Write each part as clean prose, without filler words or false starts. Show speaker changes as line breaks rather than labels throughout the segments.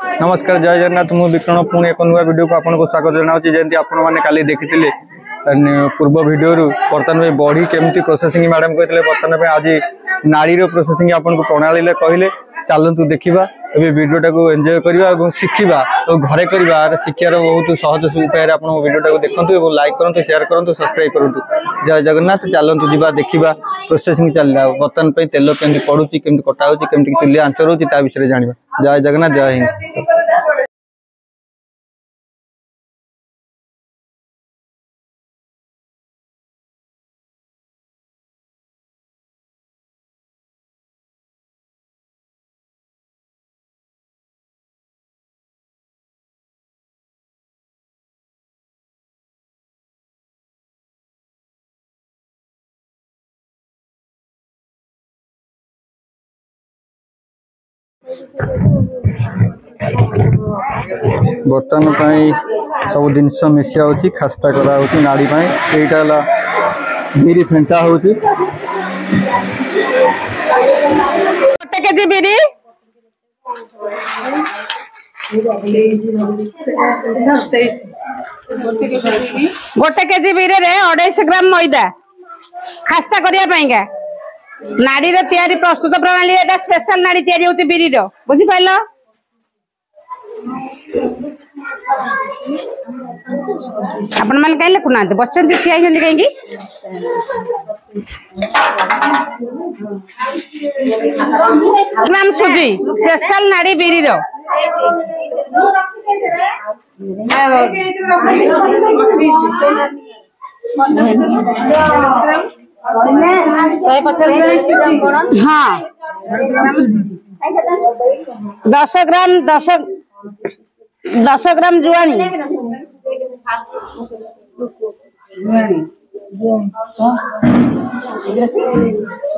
नमस्कार जय जगन्नाथ मु विक्रम पुणी एक नुआ वीडियो को आपको स्वागत जनाऊँ जमी आपण मैंने काली देखी पूर्व वीडियो बर्तमान बॉडी केमती प्रोसेसिंग मैडम कहते बर्तमान आज नाड़ी प्रोसेसिंग आपको प्रणाली कहले चलतु देखा वीडियोटा को एंजॉय करवा शिखा घरे कर शिक्षार बहुत सहज उपाय आप वीडियोटा देखूँ लाइक करूँ शेयर करूँ सब्सक्राइब करूँ जय जगन्नाथ चलतु जा देखा प्रोसेसिंग चलला बर्तमान तेल केमती पड़ुची केमती कटा होची केमती चुली आंचर होची ता विषय जानिबा जय जगन्नाथ जय हिंद। बर्तमान सब जिनस मिसा हो खास्ता करा नाड़ी यहाँ बिरी फेंटा हो
बिरी गोटे केजी बिरी 250 ग्राम मैदा खास्ता करने नाड़ी तैयारी प्रस्तुत प्रणाली एटा स्पेशल नाड़ी तैयारी होती बिरी बुझी पाइल आपण मैंने कहीं लिखुना बच्चन ठिया कहीं ग्राम सुजी स्पेशल नाड़ी बिरी 150 हाँ 10 ग्राम जुआनी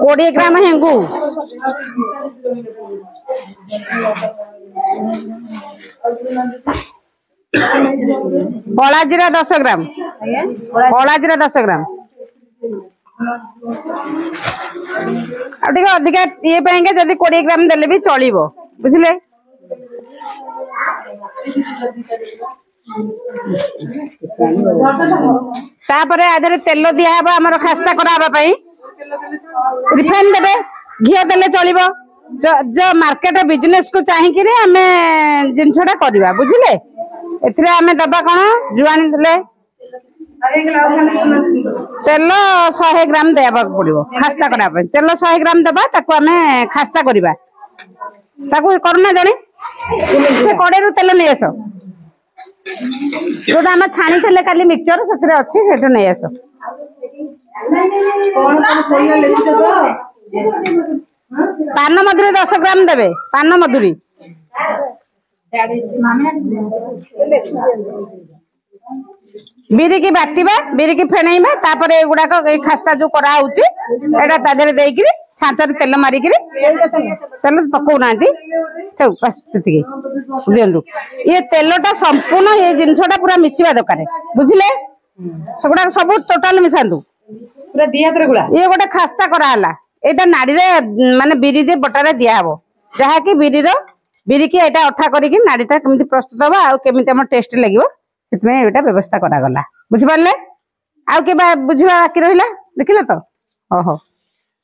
20 ग्राम हेंगू 10 ग्राम कला जीरा 10 ग्राम अधिक ये जदि 20 ग्राम देले भी चलिबो बुझले तापरे आधे तेल दिया हमर खास्ता कराबा पई रिफाइन देबे घिया देले चलिबो जो मार्केट बिजनेस को चाहि कि हमें जिनसटा करबा बुझले एथिरे हमें दबा कोन जुआनी देले तेल 100 ग्राम देवा पड़ो खास्ता करने तेल 100 ग्राम दबा ताको हमें खास्ता करवा ताको करना जाने से कड़े तेल नहीं आस जो आम छाणी थे काली मिक्सचर से अच्छी से नहीं आस पान मधुरी 10 ग्राम देवे पान मधुरी बिरी की बाटिबा बिरी की फेणैबा तापरे एगुडाक खास्ता जो करा होची एटा तादेरे देइकरी छांचर तेल मारिकरी तेल पकौ नांती सब बस सेति बुझंदु ये तेलटा संपूर्ण ये जिंसटा पूरा मिसिबा दरकार बुझिले सगुडा सब टोटल मिसांदु पूरा दिया तर गुडा ये गोटे खास्ता करा हला एटा नाडी रे माने बिरी जे बटारे दिया हबो जहा कि बिरी की एटा अठा करिकि नाडीटा केमिति प्रस्तुत हबा आ केमिति हम टेस्ट लागिवो एटा व्यवस्था करा गला बुझ पारले आ के बुझवा बाकी रहिला देखिले तो ओहो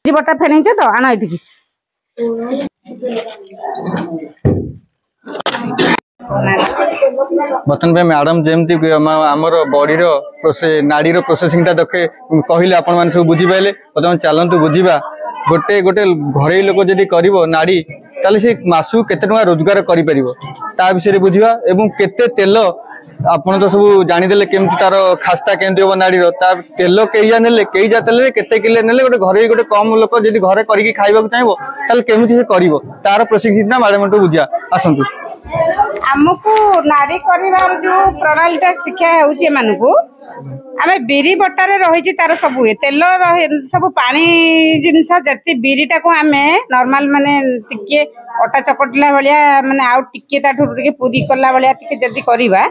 जी बटा फेनै छ तो आना एठी
बर्तन पे मैडम जेमती आमर बॉडी नाड़ी प्रोसेसिंग टा देखे कहले आपण माने सब बुझी पाइले बर्तमान चलंतु बुझीबा गोटे गोटे घरे लोक जदि करिवो नाड़ी ताले से मासु केते टका रोजगार करि परिवो ता विषय बुझीबा एवं केते तेल आपन तो सब जानीदे केमती तार खास्ता केमती हम नाड़ी तेल कई ने कई जा तेल केते किले ने गोटे घरे गोटे कम लोक जदि घरे करके खाइबा चाहिए ताले केमती से करिवो तार प्रोसेसिंग मैडम बुझा आसतु
आमको नाड़ी करिवार जो प्रणालीटा शिक्षा होउची मानकू आमे बिरी बटारे रही तार सब तेल सब पानी जिनस जति बिरीटा को आमे नॉर्मल माने टिके अटा चकटला भलिया माने आउ टिके ताठु टिके पूरी कला भलिया टिके जति करिवा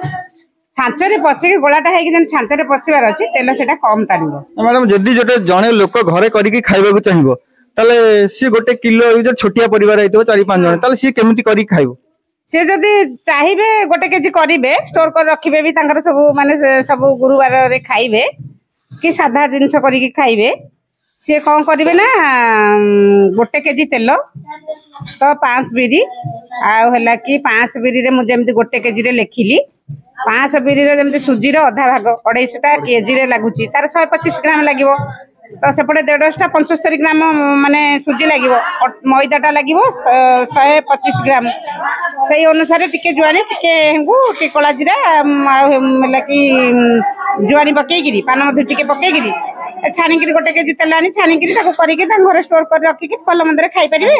छांचरे पसिके गोलाटा है कि जन छांचरे पसिबार अछि तेल सेटा कम टानिबो
मैडम जदि जोटे जणे लोक घरे करिकि खाइबा को चाहिबो ताले सी गोटे किलो जो छोटिया परिवार आइतो 4-5 जण ताले सी केमिति करि खाइबो
से जदि चाहिए गोटे केजी करेंगे स्टोर कर रखिए भी सब माने सब गुरुवार रे खाइबे कि साधा जिनस करके खाइबे सी कौन करेंगे ना गोटे केजी तेल तो 5 बिरी आला कि 5 बिरी रे मुझे गोटे केजी रे लिखिली 500 बिरी रे जमती सुजी रो अधा भाग 250 केजी रे लगुची तार 125 ग्राम लगिवो तो सेपटे 150 75 ग्राम माने सुजी लगिवो मैदाटा लगिवो 125 ग्राम से अनुसार टिके जुआनी टिके हेंगु टिके कला जीरा मतलब कि जुआनी पकईगिरी पान मधु टिके पकईगिरी छाणिकी गोटे केजी तेल आनी छाणिकी घर स्टोर कर रखिकी भल मंदरे खाई पारिबे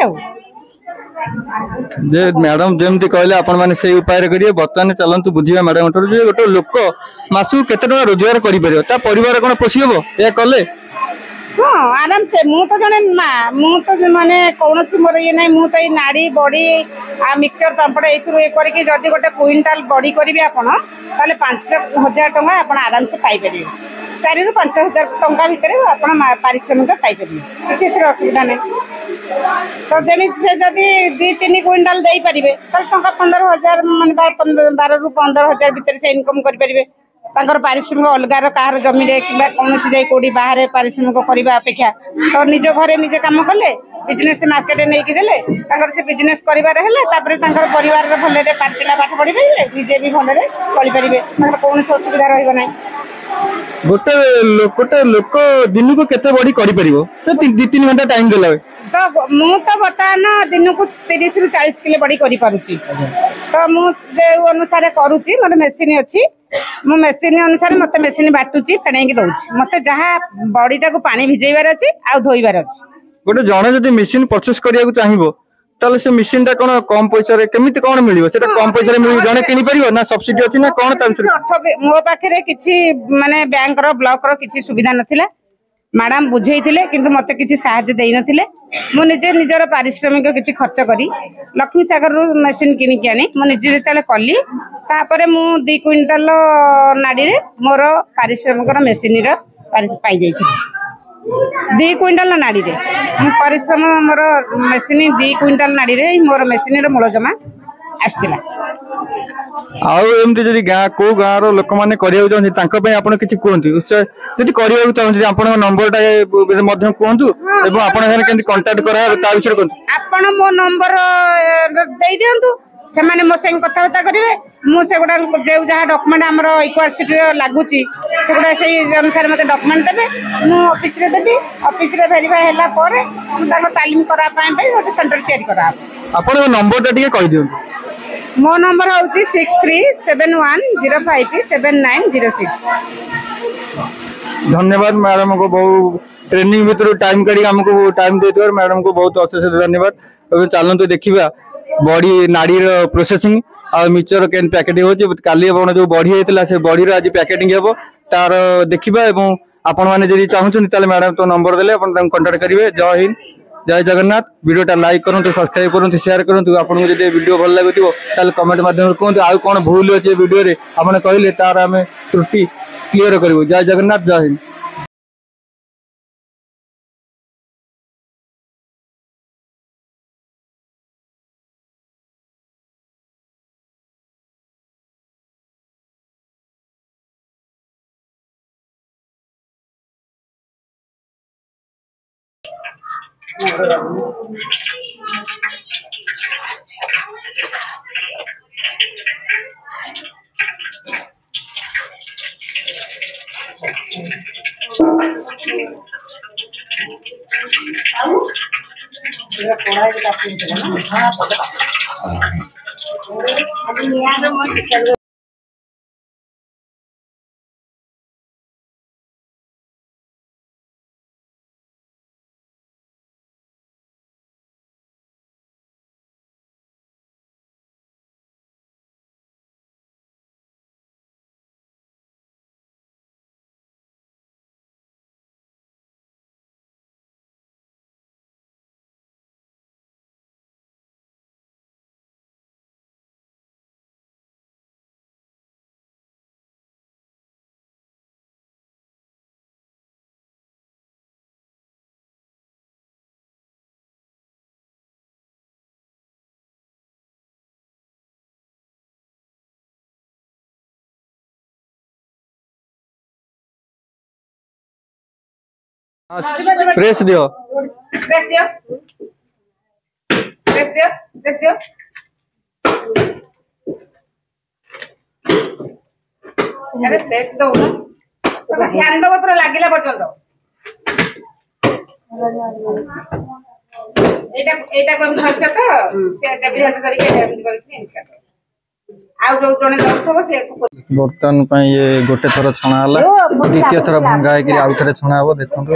जे मैडम जमती कहले आपण माने से उपाय करिए बर्तमान चलंतु बुझिबा मैडम जे गोटे लोक मासु केते टका रोजगार करि परियो ता परिवार कोन पोसिबो ए कले
हाँ आराम से मु तो जने माँ मु तो माने कौन सी मोर ये नहीं मु तो ये नाड़ी बड़ी आ मिक्सचर पापड़ ये करके जदि गोटे क्विंटाल बड़ी करेंगे आपड़ ताले 5,000 टंका आप आराम से पाइपर 4 ରୁ 5,000 टंका भितर आप पारिश्रमिक पाइपर किसी असुविधा नहीं तो जमी से जदि 2-3 क्विंटाल दे पारे टंका 15,000 मान 12 ରୁ 15,000 भितर से इनकम करेंगे पारिश्रमिक अलगार कहार जमी कौन जाए कौटी बाहर पारिश्रमिक करने अपेक्षा तो निज घरे निजे कम कले बिजनेस मार्केट नहीं देले से बिजनेस करार परिवार भल पिला पाठ पढ़ी पारे निजे भी भल चली पारे कौन असुविधा रही
गोटे लोक दिन को केते बड़ी करि परिबो तो 2-3 घंटा टाइम देला
तो मु तो बर्तमान दिन को 30 ରୁ 40 किलो बड़ी करि पारुची तो मु अनुसार करुची मोर मेसिन अच्छी मु मेसिन अनुसार मते मेसिन बाटुची फेणैकी दउची मते जहा बॉडीटा को पानी भिजेइबार अछि आ धोइबार अछि
गोटे जणे जदी मेसिन परचेस करिया को चाहिबो ताले से मेसिन ता कोन कम पैसा रे केमिति कोन मिलिबो सेटा कम पैसा रे मिलिबो जणे किनि परिबो ना सब्सिडी अछि ना कोन ता
मो पाखरे किछि माने बैंक रो ब्लॉक रो किछि सुविधा नथिला मैडम बुझेइथिले किंतु मते किछि सहायता देइ नथिले मु निजे निजर पारिश्रमिक किछि खर्च करी लक्ष्मी सागर रो मेसिन किनि के आनी मु निजे जेतले कली तापरे मु 2 क्विंटल नाडी रे मोर पारिश्रमिक रो मेसिन रो पाई जाइछि 2 क्विंटल नाडी रे मु परिश्रम मोर मेसिन 2 क्विंटल नाडी रे मोर मेसिन रो मूल जमा आस्तिला
आउ एमती जदि गाँ को गाँ रो लोक माने करिया चाहନ୍ତି तांको पय आपण किछि कोहंती जदि करिया चाहନ୍ତି आपण नंबर टा मध्य कोहंतु एवं आपण हेन केंति कांटेक्ट करा ता विषय कोहंतु
आपण मो नंबर देई दियंतु से माने मो संग कथा बार्ता करिवे मु से गुडा जे जहा डॉक्यूमेंट हमर इक्वासिटी लागुची से गुडा से अनुसार मते डॉक्यूमेंट देबे मु ऑफिस रे देबी ऑफिस रे वेरीफाई हैला परे ताको तालीम करा पाए गोटे सेंटर तयारी करा
आपण नंबर टा ଟିକେ कहि दियंतु
मो नंबर होची 6371057906
धन्यवाद मैडम को बहुत ट्रेनिंग भीतर टाइम काढ़ी हमको टाइम देथिबार मैडम को बहुत अशेष धन्यवाद अब चलंतु देखिबा बॉडी नाड़ी रो प्रोसेसिंग आ मिचर केन पैकेटिंग होची काली आपण जो बॉडी हेतला से बॉडी रो आज पैकेटिंग हेबो तार देखिबा एवं आपण माने जदि चाहउछन ताले मैडम तो नंबर देले आपण तां कांटेक्ट करिवे जय हिंद जय जगन्नाथ वीडियोटा लाइक करंतु सब्सक्राइब करंतु शेयर करंतु आपन जदि वीडियो भल लागुतिबो ताले कमेंट माध्यम कोंतु आ कोन भूल अछि वीडियो रे आपण कहिले तार हमें त्रुटि क्लियर करबो जय जगन्नाथ जय हिंद। प्रेस दियो
अरे प्रेस दो ना ध्यान दो पूरा लागिला पर्यंत एटा एटा कोन धरछ तो से टेबल हाथ करके एमती करके एमती आउ जो जने दउथबो से
बर्तन पे ये गोटे थर छणा हला द्वितीय थर भंगा है कि आउ थरे छणा हबो देखंतु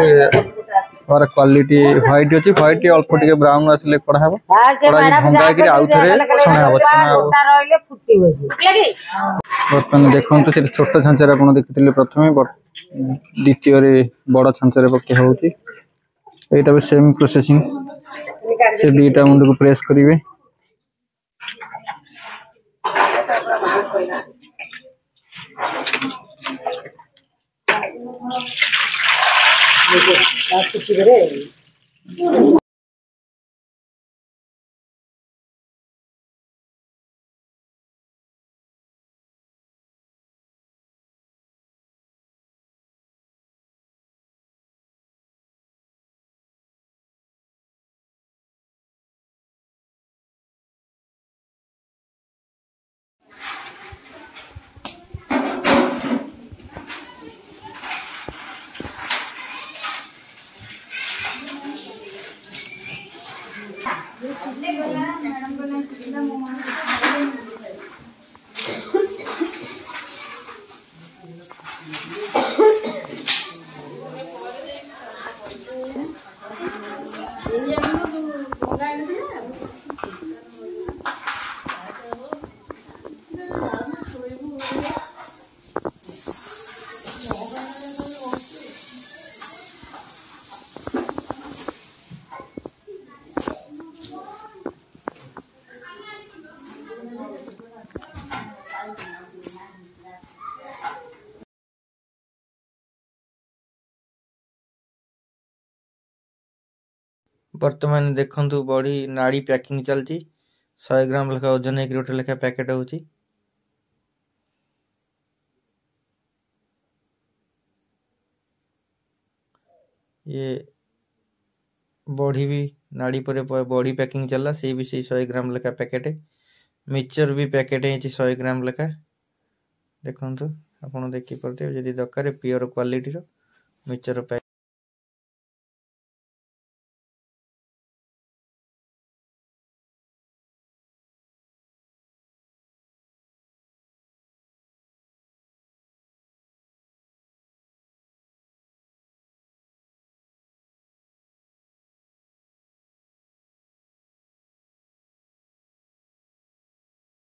और क्वालिटी व्हाइट अछि व्हाइट अल्प टिके ब्राउन असले पड़ा हबो पड़ा भंगा है कि आउ थरे छणा हबो
रहले फुटी होई
बर्तन देखंतु से छोट छांचर आपण देखिथिले प्रथमे द्वितीय रे बड़ छांचर पके होउची एटा भी सेम प्रोसेसिंग से बीटा मुंड को प्रेस करिवे वर्तमान देखंतु बड़ी नाड़ी पैकिंग चलची 100 ग्राम लेखा ओजन एक गोटे लेखा पैकेट होची ये बॉडी भी नाड़ी पर बॉडी पैकिंग चला से भी 100 ग्राम लेखा पैकेट मिक्सचर भी पैकेट है 100 ग्राम लेखा देखंतु आपण देखि परते जदी दरकार प्योर क्वालिटी रो मिक्सचर